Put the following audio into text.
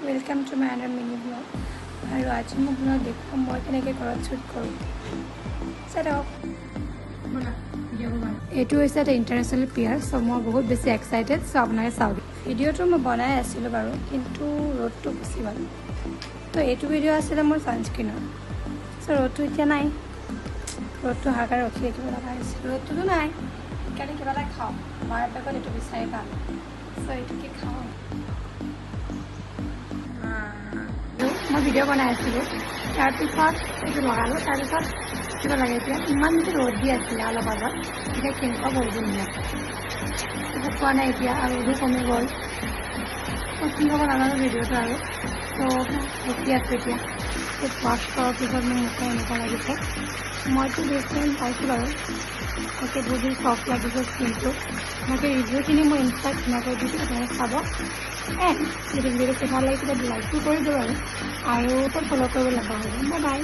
welcome to my another mini blog और आज मैं ब्लॉग देखो मैं केनेके घरत शूट करूँ এইটো হৈছে এটা ইণ্টাৰনেশ্যনেল পিয়াৰ চ' মই বহুত বেছি এক্সাইটেড চ' আপোনালোকে চাওক ভিডিঅ'টো মই বনাই আছিলোঁ বাৰু কিন্তু ৰ'দটো বেছি ভাল তো এইটো ভিডিঅ' আছিলে মোৰ ছানস্ক্ৰীনৰ চ' ৰ'দটো এতিয়া নাই ৰ'দটো হাকাৰ ৰখি থাকিব লগা হৈছে ৰ'দটোতো নাই সেইকাৰণে কিবা এটা খাওঁ মাৰ বেগত এইটো বিচাৰি পাম চ' এইটোকে খাওঁ মই ভিডিঅ' বনাই আছিলোঁ তাৰপিছত এইটো লগালোঁ তাৰপিছত কিবা লাগে এতিয়া ইমান বেছি ৰ'দ দি আছিলে অলপ আগত এতিয়া কেনেকুৱা কৰিব নিয়ে একো খোৱা নাই এতিয়া আৰু ৰ'দো কমি গ'ল কি হ'ব নাজানো ভিডিঅ'টো আৰু ত' ৰখি আছোঁ এতিয়া ৱাছ কৰাৰ পিছত মোৰ মুখে এনেকুৱা লাগিছে মইতো ডিফাৰেণ্ট পাইছোঁ বাৰু তাকে বহুত বেছি চফ্ট লাগিছে স্কিনটো মই ৰিভিউখিনি মই ইনষ্টাত ধুনীয়াকৈ দিছোঁ আপোনালোকে চাব এণ্ড যদি ভিডিঅ'টো ভাল লাগিছিলে লাইকটো কৰি দিব আৰু ফ'ল' কৰিব লগা হ'ব বাই বাই